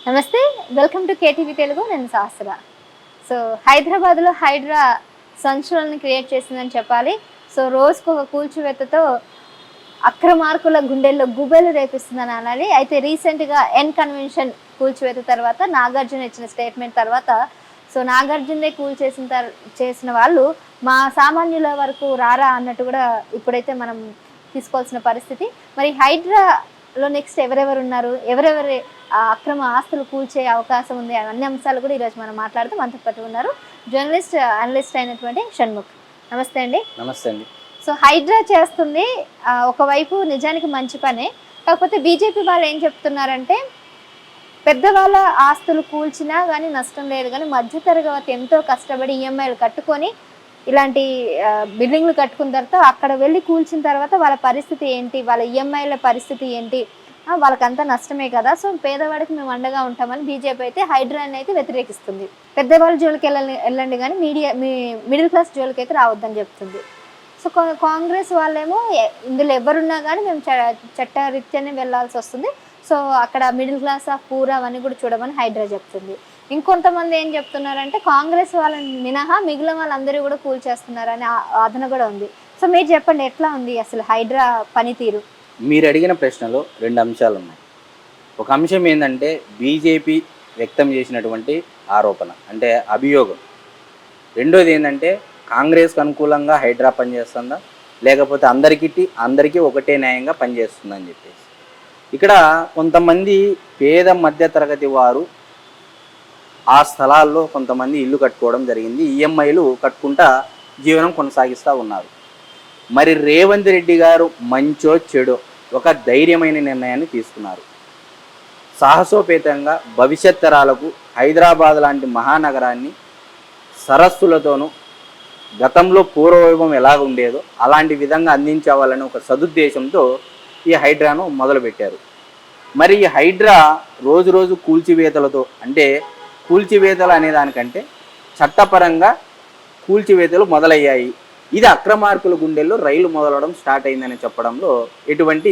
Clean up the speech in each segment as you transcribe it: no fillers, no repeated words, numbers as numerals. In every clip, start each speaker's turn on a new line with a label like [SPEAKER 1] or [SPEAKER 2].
[SPEAKER 1] నమస్తే, welcome to KTV Telugu. నేను శాస్త్ర. సో హైదరాబాద్లో హైడ్రా సంచలనాన్ని క్రియేట్ చేసిందని చెప్పాలి. సో రోజుకు ఒక కూల్చివేతతో అక్రమార్కుల గుండెల్లో గుబెలు రేపిస్తుందని అనాలి. అయితే రీసెంట్గా ఎన్ కన్వెన్షన్ కూల్చివేత తర్వాత నాగార్జున ఇచ్చిన స్టేట్మెంట్ తర్వాత సో నాగార్జునే చేసిన వాళ్ళు మా సామాన్యుల వరకు రారా అన్నట్టు కూడా ఇప్పుడైతే మనం తీసుకోవాల్సిన పరిస్థితి. మరి హైడ్రాలో నెక్స్ట్ ఎవరెవరు ఉన్నారు, ఎవరెవరి అక్రమ ఆస్తులు కూల్చే అవకాశం ఉంది, అన్ని అంశాలు కూడా ఈరోజు మనం మాట్లాడుతూ మనతో పాటు ఉన్నారు జర్నలిస్ట్ అనలిస్ట్ అయినటువంటి షణ్ముఖ్. నమస్తే అండి.
[SPEAKER 2] నమస్తే అండి.
[SPEAKER 1] సో హైడ్రా చేస్తుంది ఒకవైపు నిజానికి మంచి పనే, కాకపోతే బీజేపీ వాళ్ళు ఏం చెప్తున్నారంటే పెద్దవాళ్ళ ఆస్తులు కూల్చినా కానీ నష్టం లేదు, కానీ మధ్యతరగతి ఎంతో కష్టపడి ఈఎంఐలు కట్టుకొని ఇలాంటి బిల్డింగ్లు కట్టుకున్న తర్వాత అక్కడ వెళ్ళి కూల్చిన తర్వాత వాళ్ళ పరిస్థితి ఏంటి, వాళ్ళ ఈఎంఐల పరిస్థితి ఏంటి, వాళ్ళకంతా నష్టమే కదా. సో పేదవాడికి మేము అండగా ఉంటామని బీజేపీ అయితే హైడ్రాని అయితే వ్యతిరేకిస్తుంది. పెద్దవాళ్ళ జోలికి వెళ్ళండి కానీ మిడిల్ క్లాస్ జోలికి అయితే రావద్దని చెప్తుంది. సో కాంగ్రెస్ వాళ్ళేమో ఇందులో ఎవరున్నా కానీ మేము చట్టరీత్యానే వెళ్ళాల్సి వస్తుంది, సో అక్కడ మిడిల్ క్లాస్ ఆఫ్ పూర్ అవన్నీ కూడా చూడమని హైడ్రా చెప్తుంది. ఇంకొంతమంది ఏం చెప్తున్నారంటే కాంగ్రెస్ వాళ్ళని మినహా మిగిలిన వాళ్ళందరూ కూడా కూల్చేస్తున్నారని వాదన కూడా ఉంది. సో మీరు చెప్పండి, ఎట్లా ఉంది అసలు హైడ్రా పనితీరు?
[SPEAKER 2] మీరు అడిగిన ప్రశ్నలో రెండు అంశాలు ఉన్నాయి. ఒక అంశం ఏంటంటే బీజేపీ వ్యక్తం చేసినటువంటి ఆరోపణ అంటే అభియోగం. రెండోది ఏంటంటే కాంగ్రెస్కి అనుకూలంగా హైడ్రా పనిచేస్తుందా, లేకపోతే అందరికీ ఒకటే న్యాయంగా పనిచేస్తుందని చెప్పేసి. ఇక్కడ కొంతమంది పేద మధ్యతరగతి వారు ఆ స్థలాల్లో కొంతమంది ఇల్లు కట్టుకోవడం జరిగింది, ఈఎంఐలు కట్టుకుంటా జీవనం కొనసాగిస్తూ ఉన్నారు. మరి రేవంత్ రెడ్డి గారు మంచో చెడో ఒక ధైర్యమైన నిర్ణయాన్ని తీసుకున్నారు. సాహసోపేతంగా భవిష్యత్ తరాలకు హైదరాబాద్ లాంటి మహానగరాన్ని సరస్సులతోనూ గతంలో పూర్వవైభవం ఎలాగ ఉండేదో అలాంటి విధంగా అందించాలని ఒక సదుద్దేశంతో ఈ హైడ్రాను మొదలుపెట్టారు. మరి ఈ హైడ్రా రోజు రోజు కూల్చివేతలతో, అంటే కూల్చివేతలు అనే దానికంటే చట్టపరంగా కూల్చివేతలు మొదలయ్యాయి. ఇది అక్రమార్కుల గుండెల్లో రైలు మొదలవడం స్టార్ట్ అయిందని చెప్పడంలో ఎటువంటి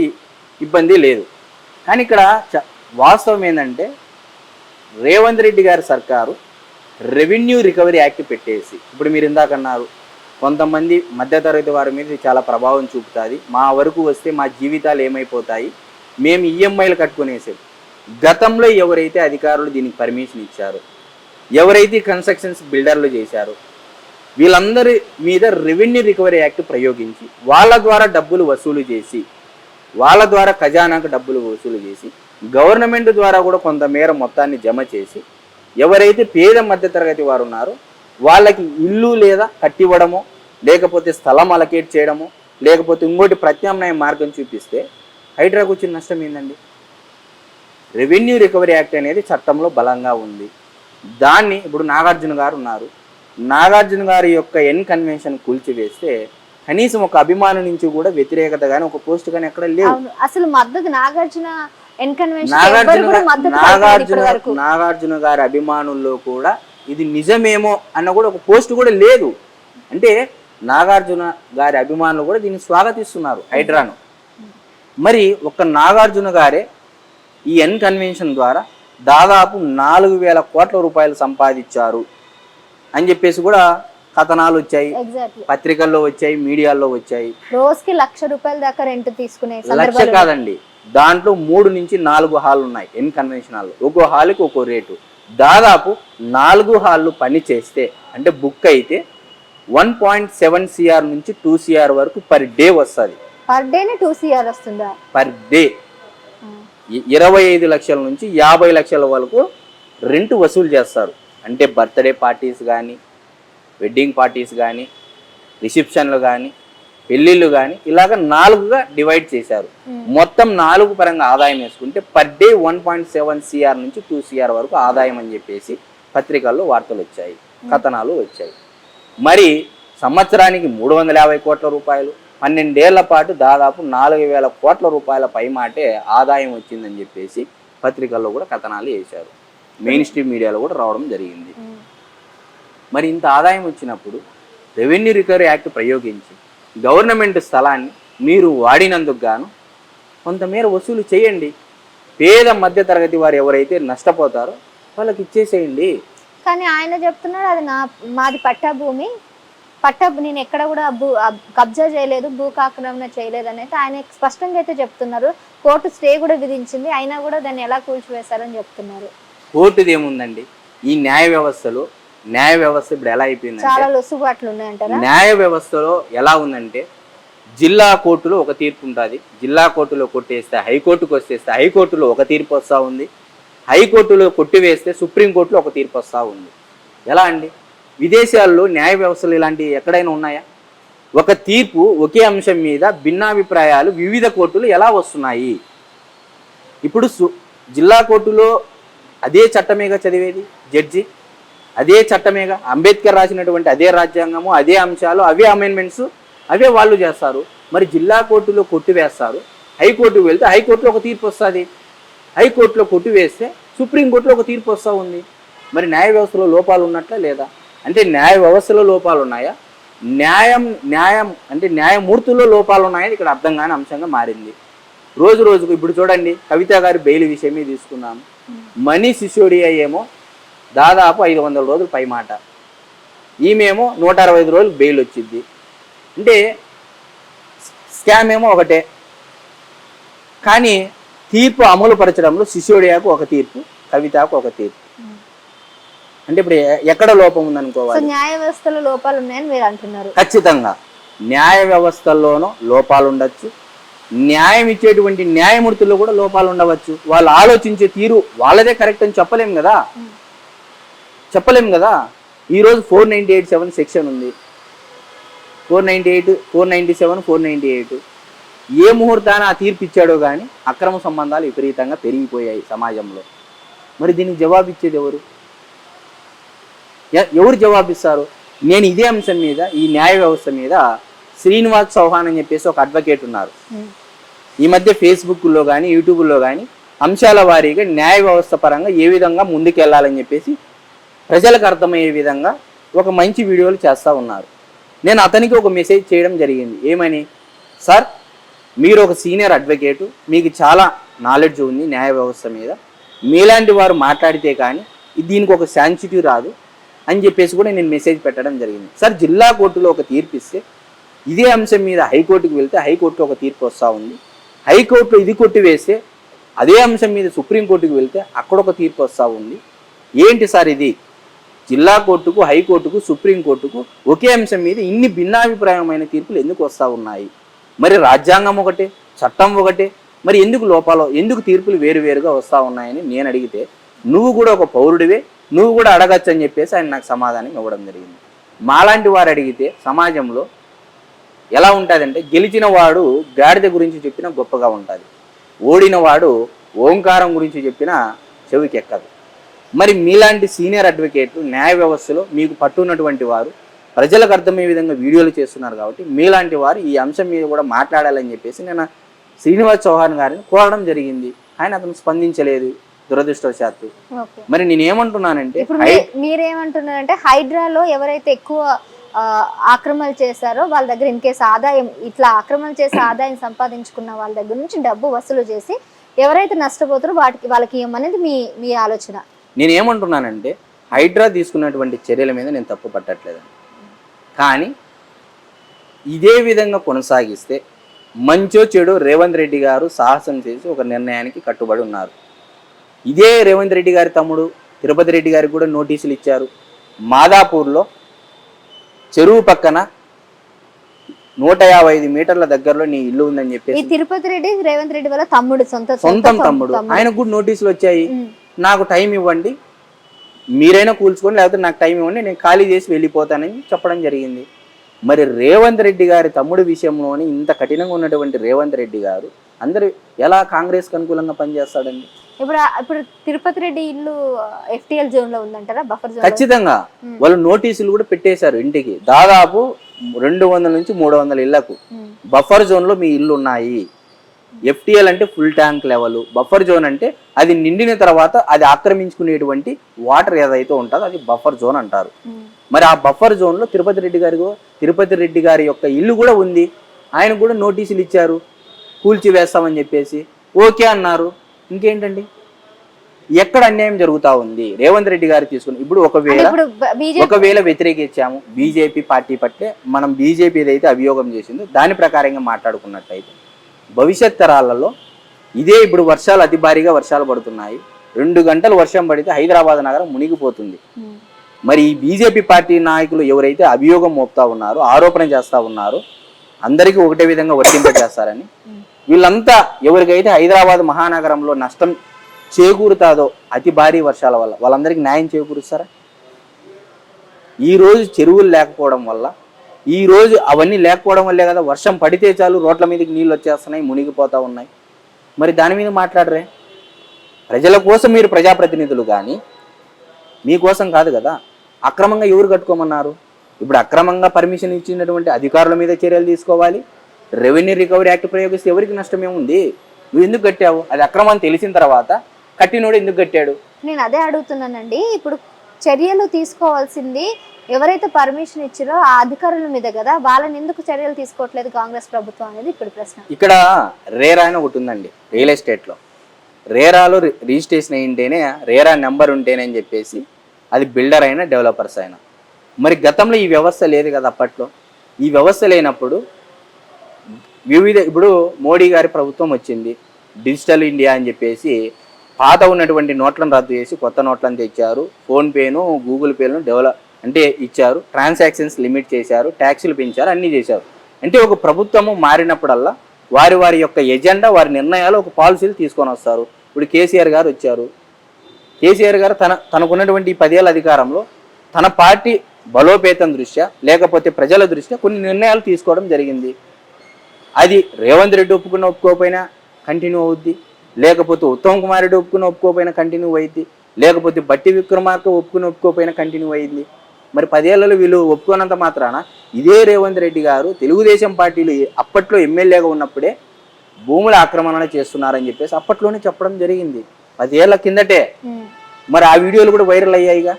[SPEAKER 2] ఇబ్బంది లేదు. కానీ ఇక్కడ వాస్తవం ఏంటంటే రేవంత్ రెడ్డి గారి సర్కారు రెవెన్యూ రికవరీ యాక్ట్ పెట్టేసి, ఇప్పుడు మీరు ఇందాకన్నారు కొంతమంది మధ్యతరగతి వారి మీద చాలా ప్రభావం చూపుతుంది, మా వరకు వస్తే మా జీవితాలు ఏమైపోతాయి, మేము ఈఎంఐలు కట్టుకునేసేది. గతంలో ఎవరైతే అధికారులు దీనికి పర్మిషన్ ఇచ్చారో, ఎవరైతే కన్స్ట్రక్షన్స్ బిల్డర్లు చేశారో వీళ్ళందరి మీద రెవెన్యూ రికవరీ యాక్ట్ ప్రయోగించి వాళ్ళ ద్వారా డబ్బులు వసూలు చేసి, వాళ్ళ ద్వారా ఖజానాకు డబ్బులు వసూలు చేసి గవర్నమెంట్ ద్వారా కూడా కొంతమేర మొత్తాన్ని జమ చేసి ఎవరైతే పేద మధ్యతరగతి వారు ఉన్నారో వాళ్ళకి ఇల్లు లేదా కట్టివ్వడమో, లేకపోతే స్థలం అలకేట్ చేయడమో, లేకపోతే ఇంకోటి ప్రత్యామ్నాయ మార్గం చూపిస్తే హైడ్రాకు వచ్చిన నష్టం ఏందండి? రెవెన్యూ రికవరీ యాక్ట్ అనేది చట్టంలో బలంగా ఉంది. దాన్ని ఇప్పుడు నాగార్జున గారు ఉన్నారు, నాగార్జున గారి యొక్క ఎన్ కన్వెన్షన్ కూల్చివేస్తే కనీసం ఒక అభిమానం నుంచి కూడా వ్యతిరేకత కానీ ఒక పోస్ట్ కానీ ఎక్కడ లేదు.
[SPEAKER 1] అసలు మద్దతు నాగార్జున
[SPEAKER 2] గారి అభిమానుల్లో కూడా ఇది నిజమేమో అన్న కూడా ఒక పోస్ట్ కూడా లేదు. అంటే నాగార్జున గారి అభిమానులు కూడా దీన్ని స్వాగతిస్తున్నారు హైడ్రాను. మరి ఒక నాగార్జున గారే ఈ ఎన్ కన్వెన్షన్ ద్వారా దాదాపు 4,000 కోట్ల రూపాయలు సంపాదించారు అని చెప్పేసి కూడా కథనాలు వచ్చాయి, పత్రికల్లో వచ్చాయి, మీడియాల్లో వచ్చాయి.
[SPEAKER 1] రోజుకి ₹1,00,000 దాకా రెంట్ తీసుకునే
[SPEAKER 2] లక్ష కాదండి, దాంట్లో 3 నుంచి 4 హాల్ ఉన్నాయి ఎన్ కన్వెన్షన్ హాల్. ఒక్కో హాల్కి ఒక్కో రేటు. దాదాపు 4 హాళ్ళు పని చేస్తే అంటే బుక్ అయితే 1.7 CR నుంచి 2 CR వరకు పర్ డే వస్తుంది.
[SPEAKER 1] పర్ డే 2 CR వస్తుందా?
[SPEAKER 2] పర్ డే 25 లక్షల నుంచి 50 లక్షల వరకు రెంట్ వసూలు చేస్తారు. అంటే బర్త్డే పార్టీస్ కానీ, వెడ్డింగ్ పార్టీస్ కానీ, రిసెప్షన్లు కానీ, పెళ్ళిళ్ళు కానీ ఇలాగ 4గా డివైడ్ చేశారు. మొత్తం 4 పరంగా ఆదాయం వేసుకుంటే పర్ డే 1.7 CR నుంచి 2 CR వరకు ఆదాయం అని చెప్పేసి పత్రికల్లో వార్తలు వచ్చాయి, కథనాలు వచ్చాయి. మరి సంవత్సరానికి 350 కోట్ల రూపాయలు, 12 ఏళ్ల పాటు దాదాపు 4,000 కోట్ల రూపాయల పైమాటే ఆదాయం వచ్చిందని చెప్పేసి పత్రికల్లో కూడా కథనాలు వేశారు, మెయిన్ స్ట్రీమ్ మీడియాలో కూడా రావడం జరిగింది. మరి ఇంత ఆదాయం వచ్చినప్పుడు రెవెన్యూ రికవరీ యాక్ట్ ప్రయోగించి గవర్నమెంట్ స్థలాన్ని మీరు వాడినందుకు గాను కొంతమేర వసూలు చేయండి. పేద మధ్య తరగతి వారు ఎవరైతే నష్టపోతారో వాళ్ళకి ఇచ్చేసేయండి.
[SPEAKER 1] కానీ ఆయన చెప్తున్నాడు అది మాది పట్టా భూమి, నేను ఎక్కడ కూడా కబ్జా చేయలేదు, భూకాక్రమణ చేయలేదు అనేది ఆయన స్పష్టంగా అయితే చెప్తున్నారు. కోర్టు స్టే కూడా విధించింది, అయినా కూడా దాన్ని ఎలా కూల్చివేశారని చెప్తున్నారు.
[SPEAKER 2] కోర్టుది ఏముందండి, ఈ న్యాయ వ్యవస్థ ఇప్పుడు ఎలా అయిపోయింది,
[SPEAKER 1] చాలా లొసుబాట్లు ఉన్నాయంటారా?
[SPEAKER 2] న్యాయ వ్యవస్థలో ఎలా ఉందంటే జిల్లా కోర్టులో ఒక తీర్పు ఉంటుంది, జిల్లా కోర్టులో కొట్టేస్తే హైకోర్టుకు వచ్చేస్తే హైకోర్టులో ఒక తీర్పు వస్తూ ఉంది, హైకోర్టులో కొట్టివేస్తే సుప్రీంకోర్టులో ఒక తీర్పు వస్తూ ఉంది. ఎలా అండి? విదేశాల్లో న్యాయ వ్యవస్థలు ఇలాంటివి ఎక్కడైనా ఉన్నాయా? ఒక తీర్పు ఒకే అంశం మీద భిన్నాభిప్రాయాలు వివిధ కోర్టులు ఎలా వస్తున్నాయి? ఇప్పుడు జిల్లా కోర్టులో అదే చట్టమేగా చదివేది జడ్జి, అదే చట్టమేగా అంబేద్కర్ రాసినటువంటి అదే రాజ్యాంగము, అదే అంశాలు, అవే అమెండ్మెంట్స్, అవే వాళ్ళు చేస్తారు. మరి జిల్లా కోర్టులో కొట్టివేస్తారు, హైకోర్టుకు వెళ్తే హైకోర్టులో ఒక తీర్పు వస్తుంది, హైకోర్టులో కొట్టివేస్తే సుప్రీంకోర్టులో ఒక తీర్పు వస్తూ ఉంది. మరి న్యాయ వ్యవస్థలో లోపాలు ఉన్నట్లా లేదా? అంటే న్యాయ వ్యవస్థలో లోపాలు ఉన్నాయా, న్యాయం అంటే న్యాయమూర్తుల్లో లోపాలు ఉన్నాయని ఇక్కడ అర్థం కాని అంశంగా మారింది. రోజు రోజుకు ఇప్పుడు చూడండి, కవిత గారి బెయిల్ విషయమే తీసుకున్నాము. మనీష్ సిసోడియా ఏమో దాదాపు 500 రోజులు పై మాట, ఈమెమో 165 రోజులు బెయిల్ వచ్చింది. అంటే స్కామ్ ఏమో ఒకటే, కానీ తీర్పు అమలు పరచడంలో సిసోడియాకు ఒక తీర్పు, కవితకు ఒక తీర్పు. అంటే ఇప్పుడు ఎక్కడ లోపం ఉందనుకోవాలి?
[SPEAKER 1] న్యాయ వ్యవస్థలో లోపాలు ఉన్నాయని మీరు అంటున్నారు.
[SPEAKER 2] ఖచ్చితంగా న్యాయ వ్యవస్థల్లోనూ లోపాలు ఉండొచ్చు, న్యాయం ఇచ్చేటువంటి న్యాయమూర్తుల్లో కూడా లోపాలు ఉండవచ్చు. వాళ్ళు ఆలోచించే తీరు వాళ్ళదే కరెక్ట్ అని చెప్పలేం కదా. ఈరోజు 498(7) సెక్షన్ ఉంది, 498, 497, 498. ఏ ముహూర్తాన ఆ తీర్పు ఇచ్చాడో కానీ అక్రమ సంబంధాలు విపరీతంగా పెరిగిపోయాయి సమాజంలో. మరి దీనికి జవాబు ఇచ్చేది ఎవరు జవాబిస్తారు? నేను ఇదే అంశం మీద, ఈ న్యాయ వ్యవస్థ మీద శ్రీనివాస్ చౌహాన్ అని చెప్పేసి ఒక అడ్వకేట్ ఉన్నారు. ఈ మధ్య ఫేస్బుక్లో కానీ యూట్యూబ్లో కానీ అంశాల వారీగా న్యాయ వ్యవస్థ పరంగా ఏ విధంగా ముందుకెళ్లాలని చెప్పేసి ప్రజలకు అర్థమయ్యే విధంగా ఒక మంచి వీడియోలు చేస్తూ ఉన్నారు. నేను అతనికి ఒక మెసేజ్ చేయడం జరిగింది. ఏమని? సార్, మీరు ఒక సీనియర్ అడ్వకేటు, మీకు చాలా నాలెడ్జ్ ఉంది న్యాయ వ్యవస్థ మీద, మీలాంటి వారు మాట్లాడితే కానీ దీనికి ఒక సెన్సిటివ్ రాదు అని చెప్పేసి కూడా నేను మెసేజ్ పెట్టడం జరిగింది. సార్, జిల్లా కోర్టులో ఒక తీర్పు ఇస్తే ఇదే అంశం మీద హైకోర్టుకు వెళ్తే హైకోర్టులో ఒక తీర్పు వస్తూ ఉంది, హైకోర్టులో ఇది కొట్టివేస్తే అదే అంశం మీద సుప్రీంకోర్టుకు వెళ్తే అక్కడ ఒక తీర్పు వస్తూ ఉంది. ఏంటి సార్ ఇది? జిల్లా కోర్టుకు, హైకోర్టుకు, సుప్రీంకోర్టుకు ఒకే అంశం మీద ఇన్ని భిన్నాభిప్రాయమైన తీర్పులు ఎందుకు వస్తూ ఉన్నాయి? మరి రాజ్యాంగం ఒకటే, చట్టం ఒకటే, మరి ఎందుకు తీర్పులు వేరువేరుగా వస్తూ ఉన్నాయని నేను అడిగితే, నువ్వు కూడా ఒక పౌరుడివే, నువ్వు కూడా అడగచ్చు అని చెప్పేసి ఆయన నాకు సమాధానం ఇవ్వడం జరిగింది. మాలాంటి వారు అడిగితే సమాజంలో ఎలా ఉంటుందంటే, గెలిచిన వాడు గాడిద గురించి చెప్పినా గొప్పగా ఉంటుంది, ఓడిన వాడు ఓంకారం గురించి చెప్పినా చెవికెక్కదు. మరి మీలాంటి సీనియర్ అడ్వకేట్లు న్యాయ వ్యవస్థలో మీకు పట్టున్నటువంటి వారు ప్రజలకు అర్థమయ్యే విధంగా వీడియోలు చేస్తున్నారు కాబట్టి మీలాంటి వారు ఈ అంశం మీద కూడా మాట్లాడాలని చెప్పేసి నేను శ్రీనివాస్ చౌహాన్ గారిని కోరడం జరిగింది. అతను స్పందించలేదు, దురదృష్టవశాత్తు. మరి నేనేమంటున్నానంటే,
[SPEAKER 1] మీరేమంటున్నారంటే హైడ్రాలో ఎవరైతే ఎక్కువ ఆక్రమణలు చేశారో వాళ్ళ దగ్గర ఇన్ కేసు ఆదాయం, ఇట్లా ఆక్రమణ చేసి ఆదాయం సంపాదించుకున్న వాళ్ళ దగ్గర నుంచి డబ్బు వసూలు చేసి ఎవరైతే నష్టపోతారో వాళ్ళకి ఇవ్వమనేది మీ ఆలోచన.
[SPEAKER 2] నేనేమంటున్నానంటే, హైడ్రా తీసుకున్నటువంటి చర్యల మీద నేను తప్పు పట్టట్లేదండి, కానీ ఇదే విధంగా కొనసాగిస్తే మంచో చెడు రేవంత్ రెడ్డి గారు సాహసం చేసి ఒక నిర్ణయానికి కట్టుబడి ఉన్నారు. ఇదే రేవంత్ రెడ్డి గారి తమ్ముడు తిరుపతి రెడ్డి గారికి కూడా నోటీసులు ఇచ్చారు. మాదాపూర్లో చెరువు పక్కన 155 మీటర్ల దగ్గరలో నీ ఇల్లు ఉందని చెప్పేసి,
[SPEAKER 1] తిరుపతి రెడ్డి రేవంత్ రెడ్డి వల్ల తమ్ముడు,
[SPEAKER 2] సొంతం తమ్ముడు, ఆయనకు కూడా నోటీసులు వచ్చాయి. నాకు టైం ఇవ్వండి, మీరైనా కూల్చుకొని, లేకపోతే నాకు టైం ఇవ్వండి, నేను ఖాళీ చేసి వెళ్ళిపోతానని చెప్పడం జరిగింది. మరి రేవంత్ రెడ్డి గారి తమ్ముడి విషయంలోని ఇంత కఠినంగా ఉన్నటువంటి రేవంత్ రెడ్డి గారు అందరూ ఎలా కాంగ్రెస్కి అనుకూలంగా పనిచేస్తాడండి?
[SPEAKER 1] ఇప్పుడు తిరుపతి రెడ్డి ఇల్లు FTL జోన్ లో ఉందంటారా? Buffer zone.
[SPEAKER 2] ఖచ్చితంగా వాళ్ళు నోటీసులు కూడా పెట్టేశారు. ఇంటికి దాదాపు 200 నుంచి 300 ఇళ్లకు బఫర్ జోన్ లో మీ ఇల్లు ఉన్నాయి. FTL అంటే full tank level, buffer zone అంటే అది నిండిన తర్వాత అది ఆక్రమించుకునేటువంటి వాటర్ ఏదైతే ఉంటుందో అది బఫర్ జోన్ అంటారు. మరి ఆ బఫర్ జోన్ లో తిరుపతి రెడ్డి గారి యొక్క ఇల్లు కూడా ఉంది. ఆయన కూడా నోటీసులు ఇచ్చారు, కూల్చి వేస్తామని చెప్పేసి ఓకే అన్నారు. ఇంకేంటండి? ఎక్కడ అన్యాయం జరుగుతా ఉంది? రేవంత్ రెడ్డి గారు తీసుకుని ఇప్పుడు
[SPEAKER 1] ఇప్పుడు బీజేపీ
[SPEAKER 2] ఒకవేళ వ్యతిరేకించాము బీజేపీ పార్టీ పట్టే, మనం బీజేపీ ఏదైతే అభియోగం చేసిందో దాని ప్రకారంగా మాట్లాడుకున్నట్టయితే భవిష్యత్ తరాలలో ఇదే ఇప్పుడు వర్షాలు అతి భారీగా వర్షాలు పడుతున్నాయి, 2 గంటలు వర్షం పడితే హైదరాబాద్ నగరం మునిగిపోతుంది. మరి ఈ బీజేపీ పార్టీ నాయకులు ఎవరైతే అభియోగం మోపుతా ఉన్నారో, ఆరోపణ చేస్తా ఉన్నారో, అందరికీ ఒకటే విధంగా వర్తింపజేస్తారని, వీళ్ళంతా ఎవరికైతే హైదరాబాద్ మహానగరంలో నష్టం చేకూరుతాదో అతి భారీ వర్షాల వల్ల, వాళ్ళందరికీ న్యాయం చేకూరుస్తారా? ఈరోజు చెరువులు లేకపోవడం వల్ల, ఈరోజు అవన్నీ లేకపోవడం వల్లే కదా వర్షం పడితే చాలు రోడ్ల మీదకి నీళ్ళు వచ్చేస్తున్నాయి, మునిగిపోతూ ఉన్నాయి. మరి దాని మీద మాట్లాడరే? ప్రజల కోసం మీరు ప్రజాప్రతినిధులు, కానీ మీకోసం కాదు కదా. అక్రమంగా ఎవరు కట్టుకోమన్నారు? ఇప్పుడు అక్రమంగా పర్మిషన్ ఇచ్చినటువంటి అధికారుల మీద చర్యలు తీసుకోవాలి. రెవెన్యూ రికవరీ యాక్ట్ ప్రయోగిస్తే ఎవరికి నష్టమేముంది? నువ్వు ఎందుకు కట్టావు? అది అక్రమం తెలిసిన తర్వాత కట్టినోడు ఎందుకు కట్టాడు?
[SPEAKER 1] నేను అదే అడుగుతున్నానండి. ఇప్పుడు చర్యలు తీసుకోవాల్సింది ఎవరైతే పర్మిషన్ ఇచ్చారో ఆ అధికారుల మీద కదా, వాళ్ళని ఎందుకు చర్యలు తీసుకోవట్లేదు కాంగ్రెస్ ప్రభుత్వం అనేది ఇప్పుడు ప్రశ్న.
[SPEAKER 2] ఇక్కడ రేరా అని ఒకటి ఉందండి రియల్ ఎస్టేట్లో. రేరాలో రిజిస్ట్రేషన్ అయింటేనే, రేరా నెంబర్ ఉంటేనే అని చెప్పేసి అది బిల్డర్ అయినా డెవలపర్స్ అయినా. మరి గతంలో ఈ వ్యవస్థ లేదు కదా. అప్పట్లో ఈ వ్యవస్థ లేనప్పుడు ఇప్పుడు మోడీ గారి ప్రభుత్వం వచ్చింది, డిజిటల్ ఇండియా అని చెప్పేసి పాత ఉన్నటువంటి నోట్లను రద్దు చేసి కొత్త నోట్లను తెచ్చారు. ఫోన్పేను, గూగుల్ పేను ఇచ్చారు. ట్రాన్సాక్షన్స్ లిమిట్ చేశారు, ట్యాక్సులు పెంచారు, అన్నీ చేశారు. అంటే ఒక ప్రభుత్వము మారినప్పుడల్లా వారి యొక్క ఎజెండా, వారి నిర్ణయాలు, ఒక పాలసీలు తీసుకొని వస్తారు. ఇప్పుడు కేసీఆర్ గారు వచ్చారు. కేసీఆర్ గారు తనకున్నటువంటి 10 ఏళ్ళ అధికారంలో తన పార్టీ బలోపేతం దృష్ట్యా, లేకపోతే ప్రజల దృష్ట్యా కొన్ని నిర్ణయాలు తీసుకోవడం జరిగింది. అది రేవంత్ రెడ్డి ఒప్పుకోకపోయినా కంటిన్యూ అవుద్ది, లేకపోతే ఉత్తమ్ కుమార్ రెడ్డి ఒప్పుకోకపోయినా కంటిన్యూ అయ్యింది, లేకపోతే బట్టి విక్రమార్క ఒప్పుకోకపోయినా కంటిన్యూ అయ్యింది. మరి 10 ఏళ్లలో వీళ్ళు ఒప్పుకోనంత మాత్రాన ఇదే రేవంత్ రెడ్డి గారు తెలుగుదేశం పార్టీలు అప్పట్లో ఎమ్మెల్యేగా ఉన్నప్పుడే భూముల ఆక్రమణ చేస్తున్నారని చెప్పేసి అప్పట్లోనే చెప్పడం జరిగింది, 10 ఏళ్ల కిందటే. మరి ఆ వీడియోలు కూడా వైరల్ అయ్యాయిగా.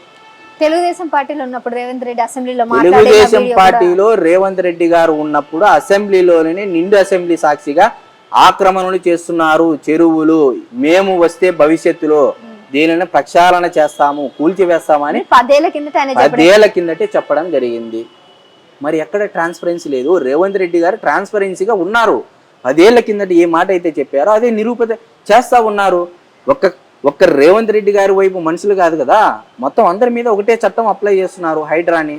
[SPEAKER 1] తెలుగుదేశం పార్టీలో ఉన్నప్పుడు రేవంత్ రెడ్డి అసెంబ్లీలో
[SPEAKER 2] తెలుగుదేశం పార్టీలో రేవంత్ రెడ్డి గారు ఉన్నప్పుడు అసెంబ్లీలోనే నిండు అసెంబ్లీ సాక్షిగా ఆక్రమణలు చేస్తున్నారు చెరువులు, మేము వస్తే భవిష్యత్తులో దీనిని ప్రక్షాళన చేస్తాము, కూల్చివేస్తామని 10 ఏళ్ల కిందటే చెప్పడం జరిగింది. మరి ఎక్కడ ట్రాన్స్పరెన్సీ లేదు. రేవంత్ రెడ్డి గారు ట్రాన్స్పరెన్సీగా ఉన్నారు. 10 ఏళ్ల కిందట ఏ మాట అయితే చెప్పారో అదే నిరూపణ చేస్తా ఉన్నారు. ఒక్క రేవంత్ రెడ్డి గారి వైపు మనుషులు కాదు కదా, మొత్తం అందరి మీద ఒకటే చట్టం అప్లై చేస్తున్నారు, హైడ్రాని.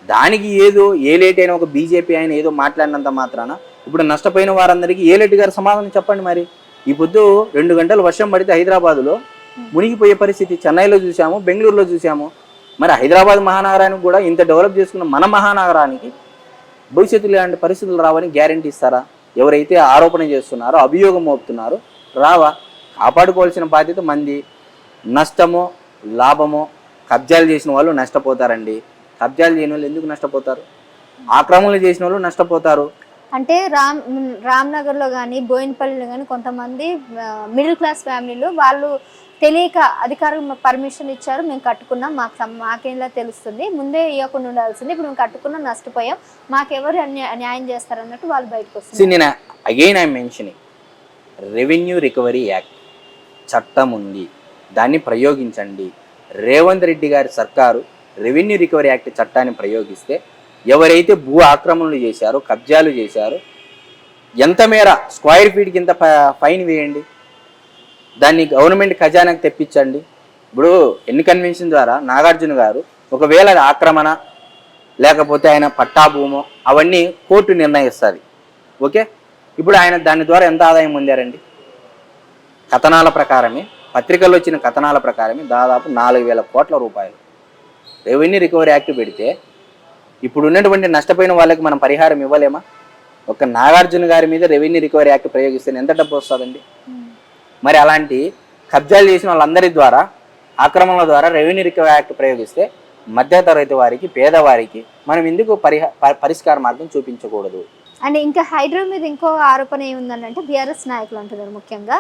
[SPEAKER 2] దానికి ఏదో ఏలేటి అయిన ఒక బీజేపీ ఆయన ఏదో మాట్లాడినంత మాత్రాన ఇప్పుడు నష్టపోయిన వారందరికీ ఏలేటి గారు సమాధానం చెప్పండి. మరి ఈ పొద్దు 2 గంటలు వర్షం పడితే హైదరాబాద్లో మునిగిపోయే పరిస్థితి చెన్నైలో చూసాము, బెంగళూరులో చూసాము. మరి హైదరాబాద్ మహానగరానికి కూడా ఇంత డెవలప్ చేసుకున్న మన మహానగరానికి భవిష్యత్తులో ఇలాంటి పరిస్థితులు రావని గ్యారంటీ ఇస్తారా? ఎవరైతే ఆరోపణ చేస్తున్నారో, అభియోగం మోపుతున్నారో రావా? కాపాడుకోవాల్సిన బాధ్యత మంది. నష్టమో లాభమో, కబ్జాలు చేసిన వాళ్ళు నష్టపోతారండి. కబ్జాలు చేయని వాళ్ళు ఎందుకు నష్టపోతారు? ఆక్రమణలు చేసిన వాళ్ళు నష్టపోతారు.
[SPEAKER 1] అంటే రామ్నగర్లో కానీ బోయినపల్లిలో కానీ కొంతమంది మిడిల్ క్లాస్ ఫ్యామిలీలు వాళ్ళు తెలియక అధికారులు పర్మిషన్ ఇచ్చారు, మేము కట్టుకున్నాం, మాకేలా తెలుస్తుంది, ముందే ఇవ్వకుండా ఉండాల్సింది, ఇప్పుడు మేము కట్టుకున్నాం, నష్టపోయాం, మాకెవరు న్యాయం చేస్తారు అన్నట్టు వాళ్ళు బయటకు వస్తారు.
[SPEAKER 2] నేను again I mentioning revenue recovery act చట్టం ఉంది, దాన్ని ప్రయోగించండి. రేవంత్ రెడ్డి గారి సర్కారు రెవెన్యూ రికవరీ యాక్ట్ చట్టాన్ని ప్రయోగిస్తే ఎవరైతే భూ ఆక్రమణలు చేశారో, కబ్జాలు చేశారో, ఎంత మేర స్క్వేర్ ఫీట్కి ఇంత ఫైన్ వేయండి, దాన్ని గవర్నమెంట్ ఖజానాకి తెప్పించండి. ఇప్పుడు ఎన్ని కన్వెన్షన్ ద్వారా నాగార్జున గారు ఒకవేళ ఆక్రమణ లేకపోతే ఆయన పట్టా భూమో అవన్నీ కోర్టు నిర్ణయిస్తుంది. ఓకే, ఇప్పుడు ఆయన దాని ద్వారా ఎంత ఆదాయం పొందారండి? కథనాల ప్రకారమే, పత్రికల్లో వచ్చిన కథనాల ప్రకారమే దాదాపు 4,000 కోట్ల రూపాయలు. రెవెన్యూ రికవరీ యాక్ట్ పెడితే ఇప్పుడు ఉన్నటువంటి నష్టపోయిన వాళ్ళకి మనం పరిహారం ఇవ్వలేమా? ఒక నాగార్జున గారి మీద రెవెన్యూ రికవరీ యాక్ట్ ప్రయోగిస్తే ఎంత డబ్బు వస్తుందండి? మరి అలాంటి కబ్జాలు చేసిన వాళ్ళందరి ద్వారా, ఆక్రమణల ద్వారా రెవెన్యూ రికవరీ యాక్ట్ ప్రయోగిస్తే మధ్యతరగతి వారికి, పేదవారికి మనం ఎందుకు పరిష్కార మార్గం చూపించకూడదు?
[SPEAKER 1] అండ్ ఇంకా హైడ్రా మీద ఇంకో ఆరోపణ ఏముందంటే బీఆర్ఎస్ నాయకులు అంటున్నారు, ముఖ్యంగా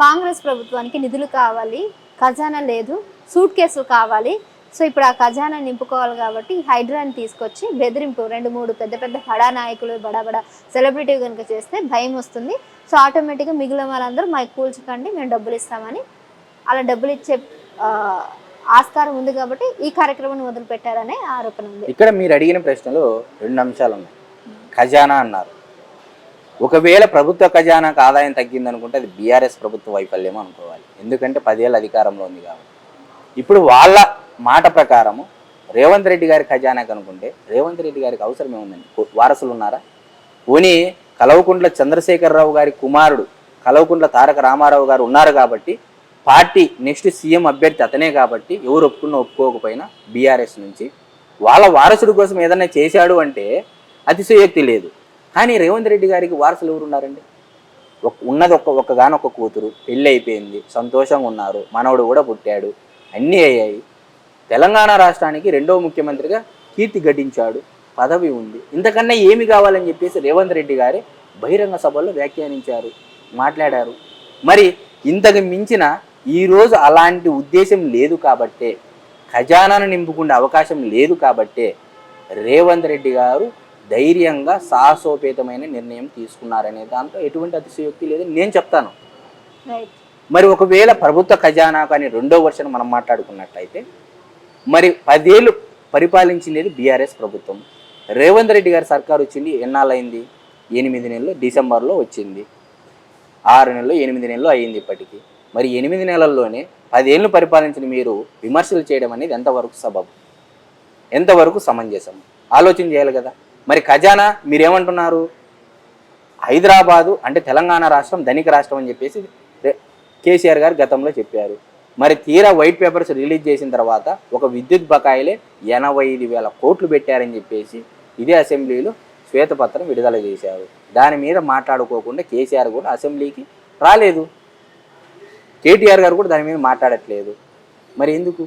[SPEAKER 1] కాంగ్రెస్ ప్రభుత్వానికి నిధులు కావాలి, ఖజానా లేదు, సూట్ కేసులు కావాలి, సో ఇప్పుడు ఆ ఖజానా నింపుకోవాలి కాబట్టి హైడ్రాని తీసుకొచ్చి బెదిరింపు 2-3 పెద్ద పెద్ద బడా నాయకులు బడా సెలబ్రిటీ కనుక చేస్తే భయం వస్తుంది. సో ఆటోమేటిక్గా మిగిలిన వాళ్ళందరూ మాకు కూల్చకండి, మేము డబ్బులు ఇస్తామని అలా డబ్బులు ఇచ్చే ఆస్కారం ఉంది కాబట్టి ఈ కార్యక్రమాన్ని మొదలుపెట్టారనే ఆరోపణ ఉంది.
[SPEAKER 2] ఇక్కడ మీరు అడిగిన ప్రశ్నలో 2 అంశాలు ఉన్నాయి. ఖజానా అన్నారు. ఒకవేళ ప్రభుత్వ ఖజానాకు ఆదాయం తగ్గిందనుకుంటే అది బీఆర్ఎస్ ప్రభుత్వ వైఫల్యం అనుకోవాలి. ఎందుకంటే 10 ఏళ్ళ అధికారంలో ఉంది కాబట్టి. ఇప్పుడు వాళ్ళ మాట ప్రకారము రేవంత్ రెడ్డి గారి ఖజానాకు అనుకుంటే రేవంత్ రెడ్డి గారికి అవసరం ఏముందండి? వారసులు ఉన్నారా? పోనీ కల్వకుంట్ల చంద్రశేఖరరావు గారి కుమారుడు కల్వకుంట్ల తారక రామారావు గారు ఉన్నారు కాబట్టి పార్టీ నెక్స్ట్ సీఎం అభ్యర్థి అతనే కాబట్టి ఎవరు ఒప్పుకోకపోయినా బీఆర్ఎస్ నుంచి వాళ్ళ వారసుడి కోసం ఏదైనా చేశాడు అంటే అతిశయోక్తి లేదు. కానీ రేవంత్ రెడ్డి గారికి వారసులు ఎవరు ఉన్నారండి? ఉన్నది ఒక్కగానొక్క కూతురు, పెళ్ళి అయిపోయింది, సంతోషంగా ఉన్నారు, మనవడు కూడా పుట్టాడు, అన్నీ అయ్యాయి. తెలంగాణ రాష్ట్రానికి 2వ ముఖ్యమంత్రిగా కీర్తి గడించాడు, పదవి ఉంది. ఇంతకన్నా ఏమి కావాలని చెప్పేసి రేవంత్ రెడ్డి గారే బహిరంగ సభల్లో వ్యాఖ్యానించారు, మాట్లాడారు. మరి ఇంతకు మించిన ఈరోజు అలాంటి ఉద్దేశం లేదు కాబట్టే, ఖజానాను నింపుకునే అవకాశం లేదు కాబట్టే రేవంత్ రెడ్డి గారు ధైర్యంగా సాహసోపేతమైన నిర్ణయం తీసుకున్నారనే దాంట్లో ఎటువంటి అతిశయోక్తి లేదని నేను చెప్తాను. మరి ఒకవేళ ప్రభుత్వ ఖజానా కానీ 2వ వర్షన్ మనం మాట్లాడుకున్నట్లయితే మరి 10 ఏళ్ళు పరిపాలించింది బీఆర్ఎస్ ప్రభుత్వం. రేవంత్ రెడ్డి గారి సర్కారు వచ్చింది ఎన్నాళ్ళైంది? 8 నెలలు, డిసెంబర్లో వచ్చింది. 6 నెలలు 8 నెలలు అయ్యింది ఇప్పటికీ. మరి 8 నెలల్లోనే 10 ఏళ్ళు పరిపాలించిన మీరు విమర్శలు చేయడం అనేది ఎంతవరకు సబబు, ఎంతవరకు సమంజసం? ఆలోచన చేయాలి కదా. మరి ఖజానా మీరేమంటున్నారు? హైదరాబాదు అంటే తెలంగాణ రాష్ట్రం ధనిక రాష్ట్రం అని చెప్పేసి కేసీఆర్ గారు గతంలో చెప్పారు. మరి తీరా వైట్ పేపర్స్ రిలీజ్ చేసిన తర్వాత ఒక విద్యుత్ బకాయిలే 85,000 కోట్లు పెట్టారని చెప్పేసి ఇదే అసెంబ్లీలో శ్వేతపత్రం విడుదల చేశారు. దాని మీద మాట్లాడుకోకుండా కేసీఆర్ కూడా అసెంబ్లీకి రాలేదు, కేటీఆర్ గారు కూడా దాని మీద మాట్లాడట్లేదు. మరి ఎందుకు?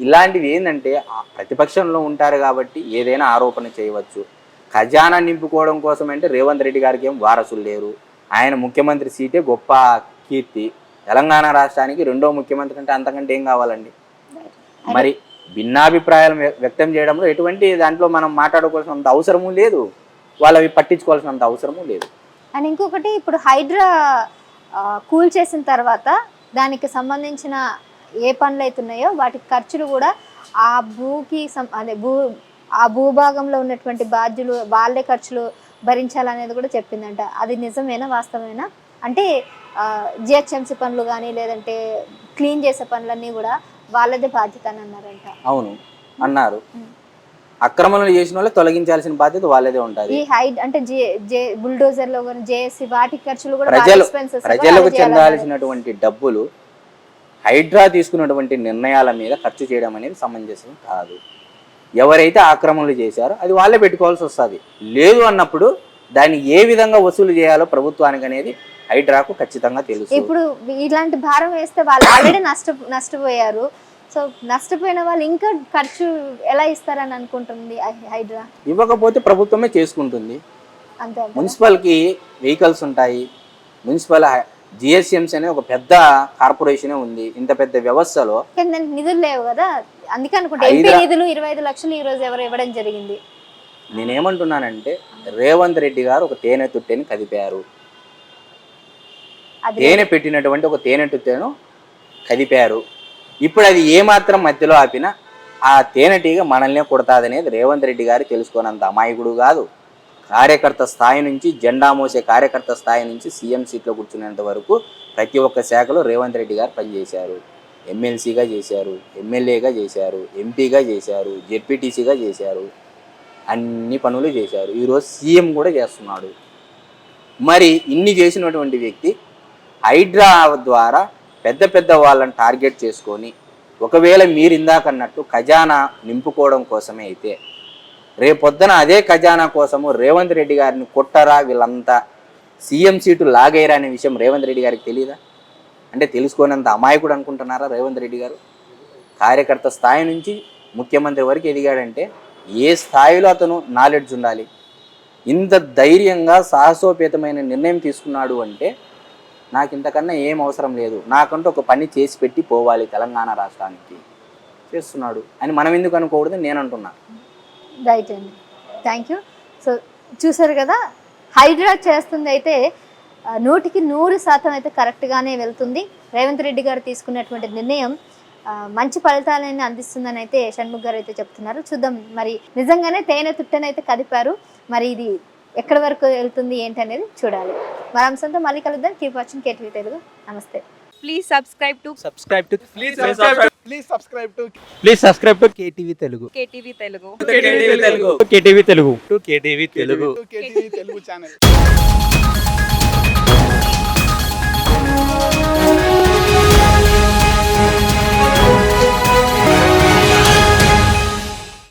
[SPEAKER 2] ఇలాంటివి ఏంటంటే ప్రతిపక్షంలో ఉంటారు కాబట్టి ఏదైనా ఆరోపణ చేయవచ్చు. ఖజానా నింపుకోవడం కోసం అంటే రేవంత్ రెడ్డి గారికి ఏం వారసులు లేరు, ఆయన ముఖ్యమంత్రి సీటే గొప్ప కీర్తి. తెలంగాణ రాష్ట్రానికి 2వ ముఖ్యమంత్రి అంటే అంతకంటే ఏం కావాలండి? మరి భిన్నాభిప్రాయాలు వ్యక్తం చేయడంలో ఎటువంటి దాంట్లో మనం మాట్లాడుకోవాల్సినంత అవసరము లేదు, వాళ్ళవి పట్టించుకోవాల్సినంత అవసరము లేదు.
[SPEAKER 1] అండ్ ఇంకొకటి, ఇప్పుడు హైడ్రా కూల్ చేసిన తర్వాత దానికి సంబంధించిన ఏ పనులు అవుతున్నాయో వాటి ఖర్చులు కూడా ఆ భూకి అదే ఆ భూభాగంలో ఉన్నటువంటి బాధ్యులు వాళ్ళే ఖర్చులు భరించాలనేది కూడా చెప్పిందంట. అది నిజమేనా, వాస్తవేనా? అంటే జిహెచ్ఎంసీ పనులు కానీ లేదంటే క్లీన్ చేసే పనులన్నీ కూడా వాళ్ళదే బాధ్యత అని అన్నారంట.
[SPEAKER 2] అవును అన్నారు. అక్రమణలు చేసిన వాళ్ళు తొలగించాల్సిన బాధ్యత వాళ్ళదే ఉంటుంది.
[SPEAKER 1] ఈ హైడ్ అంటే బుల్డోజర్ లో కానీ జేఏసీ వాటి ఖర్చులు కూడా
[SPEAKER 2] ప్రజలకు చెందాల్సినటువంటి డబ్బులు హైడ్రా తీసుకున్నటువంటి నిర్ణయాల మీద ఖర్చు చేయడం అనేది సమంజసం కాదు. ఎవరైతే ఆక్రమణలు చేశారో అది వాళ్ళే పెట్టుకోవాల్సి వస్తుంది. లేదు అన్నప్పుడు దాన్ని ఏ విధంగా వసూలు చేయాలో ప్రభుత్వానికి అనేది హైడ్రాకు ఖచ్చితంగా తెలుసు.
[SPEAKER 1] ఇప్పుడు ఇలాంటి భారం వేస్తే వాళ్ళు ఆల్రెడీ నష్టపోయారు. సో నష్టపోయిన వాళ్ళు ఇంకా ఖర్చు ఎలా ఇస్తారని అనుకుంటుంది హైడ్రా?
[SPEAKER 2] ఇవ్వకపోతే ప్రభుత్వమే చేసుకుంటుంది.
[SPEAKER 1] అంతే.
[SPEAKER 2] మున్సిపల్కి వెహికల్స్ ఉంటాయి, మున్సిపల్ జిహెచ్ఎంసీ అనే ఒక పెద్ద కార్పొరేషనే ఉంది. ఇంత పెద్ద వ్యవస్థలో
[SPEAKER 1] నిధులు లేవు కదా, అందుకే అనుకుంటా ఎంపీ నిధులు 25 లక్షలు ఈ రోజు ఎవరు ఇవ్వడం జరిగింది.
[SPEAKER 2] నేనేమంటున్నానంటే రేవంత్ రెడ్డి గారు ఒక తేనె తుట్టెని కదిపారు, తేనె పెట్టినటువంటి ఒక తేనె తుట్టెను కదిపారు. ఇప్పుడు అది ఏమాత్రం మధ్యలో ఆపినా ఆ తేనెటీగ మనల్నే కొడతాదనేది రేవంత్ రెడ్డి గారు తెలుసుకోనంత అమాయకుడు కాదు. కార్యకర్త స్థాయి నుంచి, జెండా మోసే కార్యకర్త స్థాయి నుంచి సీఎం సీట్లో కూర్చునేంత వరకు ప్రతి ఒక్క శాఖలో రేవంత్ రెడ్డి గారు పనిచేశారు. ఎమ్మెల్సీగా చేశారు, ఎమ్మెల్యేగా చేశారు, ఎంపీగా చేశారు, జెడ్పీటీసీగా చేశారు, అన్ని పనులు చేశారు. ఈరోజు సీఎం కూడా చేస్తున్నాడు. మరి ఇన్ని చేసినటువంటి వ్యక్తి హైడ్రా ద్వారా పెద్ద పెద్ద వాళ్ళని టార్గెట్ చేసుకొని ఒకవేళ మీరు ఇందాకన్నట్టు ఖజానా నింపుకోవడం కోసమే అయితే రేపొద్దున అదే ఖజానా కోసము రేవంత్ రెడ్డి గారిని కొట్టరా, వీళ్ళంతా సీఎం సీటు లాగేరా అనే విషయం రేవంత్ రెడ్డి గారికి తెలియదా? అంటే తెలుసుకోనంత అమాయకుడు అనుకుంటున్నారా రేవంత్ రెడ్డి గారు? కార్యకర్త స్థాయి నుంచి ముఖ్యమంత్రి వరకు ఎదిగాడంటే ఏ స్థాయిలో అతను నాలెడ్జ్ ఉండాలి? ఇంత ధైర్యంగా సాహసోపేతమైన నిర్ణయం తీసుకున్నాడు అంటే నాకు ఇంతకన్నా ఏం అవసరం లేదు, నాకంటూ ఒక పని చేసి పెట్టి పోవాలి తెలంగాణ రాష్ట్రానికి. చేస్తున్నాడు అని మనం ఎందుకు అనుకోకూడదు నేను అంటున్నా.
[SPEAKER 1] రైట్ అండి, థ్యాంక్ యూ. సో చూసారు కదా, హైడ్రా చేస్తుంది అయితే 100% అయితే కరెక్ట్గానే వెళ్తుంది. రేవంత్ రెడ్డి గారు తీసుకున్నటువంటి నిర్ణయం మంచి ఫలితాలను అందిస్తుందని అయితే షణ్ముఖ్ గారు అయితే చెప్తున్నారు. చూద్దాం, మరి నిజంగానే తేనె తుట్టనైతే కదిపారు. మరి ఇది ఎక్కడి వరకు వెళ్తుంది ఏంటి అనేది చూడాలి. మరి అంశంతో మళ్ళీ కలుద్దాం. Keep watching KTV Telugu. నమస్తే.
[SPEAKER 3] Please subscribe to
[SPEAKER 4] KTV Telugu.
[SPEAKER 3] KTV Telugu.
[SPEAKER 4] KTV Telugu.
[SPEAKER 5] KTV Telugu channel.